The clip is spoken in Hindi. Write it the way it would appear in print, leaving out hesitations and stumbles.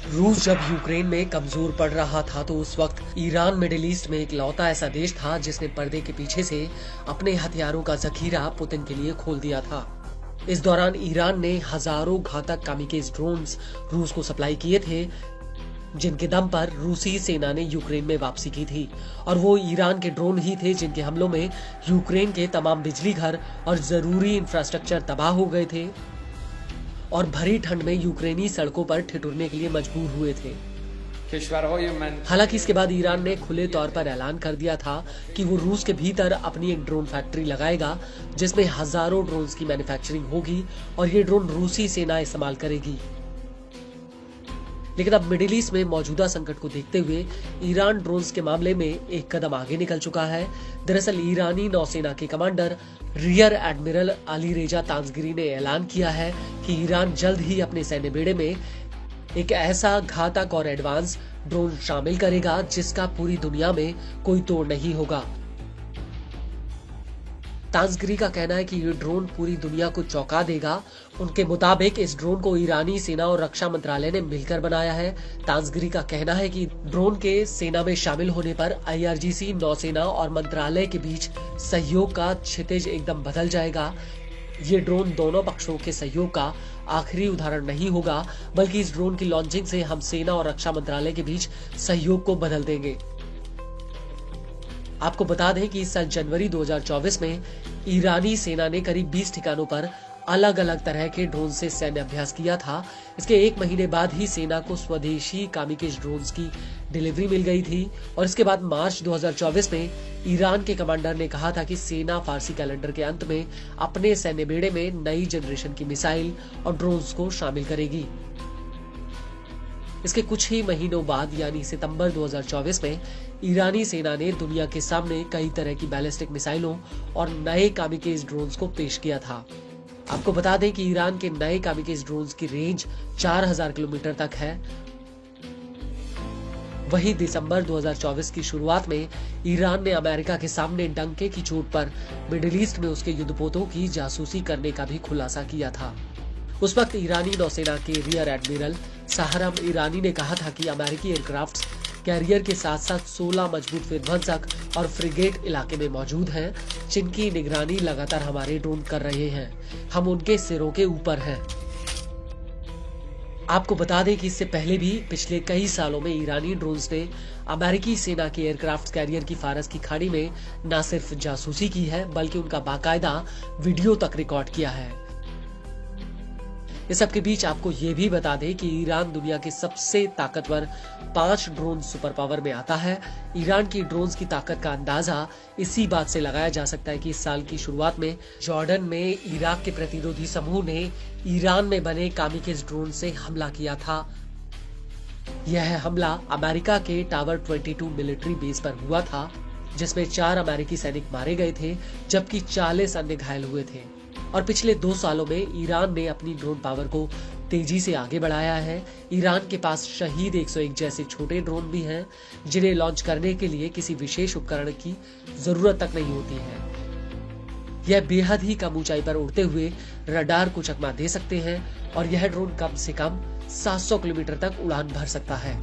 रूस जब यूक्रेन में कमजोर पड़ रहा था तो उस वक्त ईरान मिडिल ईस्ट में इकलौता ऐसा देश था जिसने पर्दे के पीछे से अपने हथियारों का जखीरा पुतिन के लिए खोल दिया था। इस दौरान ईरान ने हजारों घातक कामिकेज ड्रोन्स रूस को सप्लाई किए थे, जिनके दम पर रूसी सेना ने यूक्रेन में वापसी की थी। और वो ईरान के ड्रोन ही थे जिनके हमलों में यूक्रेन के तमाम बिजली घर और जरूरी इंफ्रास्ट्रक्चर तबाह हो गए थे और भरी ठंड में यूक्रेनी सड़कों पर ठिठुरने के लिए मजबूर हुए थे। हालांकि इसके बाद ईरान ने खुले तौर पर ऐलान कर दिया था कि वो रूस के भीतर अपनी एक ड्रोन फैक्ट्री लगाएगा जिसमें हजारों ड्रोन्स की मैन्युफैक्चरिंग होगी और ये ड्रोन रूसी सेना इस्तेमाल करेगी। लेकिन अब मिडिल ईस्ट में मौजूदा संकट को देखते हुए ईरान ड्रोन्स के मामले में एक कदम आगे निकल चुका है। दरअसल ईरानी नौसेना के कमांडर रियर एडमिरल अली रेजा तांजगिरी ने ऐलान किया है कि ईरान जल्द ही अपने सैन्य बेड़े में एक ऐसा घातक और एडवांस ड्रोन शामिल करेगा जिसका पूरी दुनिया में कोई तोड़ नहीं होगा। तांजगिरी का कहना है कि ये ड्रोन पूरी दुनिया को चौंका देगा। उनके मुताबिक इस ड्रोन को ईरानी सेना और रक्षा मंत्रालय ने मिलकर बनाया है। तांजगिरी का कहना है कि ड्रोन के सेना में शामिल होने पर IRGC, नौसेना और मंत्रालय के बीच सहयोग का क्षितिज एकदम बदल जाएगा। ये ड्रोन दोनों पक्षों के सहयोग का आखिरी उदाहरण नहीं होगा, बल्कि इस ड्रोन की लॉन्चिंग से हम सेना और रक्षा मंत्रालय के बीच सहयोग को बदल देंगे। आपको बता दें कि इस साल जनवरी 2024 में ईरानी सेना ने करीब 20 ठिकानों पर अलग अलग तरह के ड्रोन से सैन्य अभ्यास किया था। इसके एक महीने बाद ही सेना को स्वदेशी कामिकेज ड्रोन्स की डिलीवरी मिल गई थी और इसके बाद मार्च 2024 में ईरान के कमांडर ने कहा था कि सेना फारसी कैलेंडर के अंत में अपने सैन्य बेड़े में नई जनरेशन की मिसाइल और ड्रोन्स को शामिल करेगी। इसके कुछ ही महीनों बाद यानी सितंबर 2024 में ईरानी सेना ने दुनिया के सामने कई तरह की बैलिस्टिक मिसाइलों और नए कामिकेज ड्रोन्स को पेश किया था। आपको बता दें कि ईरान के नए कामिकेज ड्रोन्स की रेंज 4000 किलोमीटर तक है। वहीं दिसंबर 2024 की शुरुआत में ईरान ने अमेरिका के सामने डंके की चोट पर मिडिल ईस्ट में उसके युद्धपोतों की जासूसी करने का भी खुलासा किया था। उस वक्त ईरानी नौसेना के रियर एडमिरल सहरम ईरानी ने कहा था कि अमेरिकी एयरक्राफ्ट कैरियर के साथ साथ 16 मजबूत विध्वंसक और फ्रिगेट इलाके में मौजूद हैं, जिनकी निगरानी लगातार हमारे ड्रोन कर रहे हैं। हम उनके सिरों के ऊपर हैं। आपको बता दें कि इससे पहले भी पिछले कई सालों में ईरानी ड्रोन्स ने अमेरिकी सेना के एयरक्राफ्ट कैरियर की फारस की खाड़ी में न सिर्फ जासूसी की है, बल्कि उनका बाकायदा वीडियो तक रिकॉर्ड किया है। इस सब के बीच आपको ये भी बता दें कि ईरान दुनिया के सबसे ताकतवर 5 ड्रोन सुपर पावर में आता है। ईरान की ड्रोन्स की ताकत का अंदाजा इसी बात से लगाया जा सकता है कि इस साल की शुरुआत में जॉर्डन में इराक के प्रतिरोधी समूह ने ईरान में बने कामिकेज ड्रोन से हमला किया था। यह हमला अमेरिका के टावर 22 मिलिट्री बेस पर हुआ था, जिसमें 4 अमेरिकी सैनिक मारे गए थे जबकि 40 अन्य घायल हुए थे। और पिछले 2 सालों में ईरान ने अपनी ड्रोन पावर को तेजी से आगे बढ़ाया है। ईरान के पास शहीद 101 जैसे छोटे ड्रोन भी हैं, जिन्हें लॉन्च करने के लिए किसी विशेष उपकरण की जरूरत तक नहीं होती है। यह बेहद ही कम ऊंचाई पर उड़ते हुए रडार को चकमा दे सकते हैं और यह ड्रोन कम से कम 700 किलोमीटर तक उड़ान भर सकता है।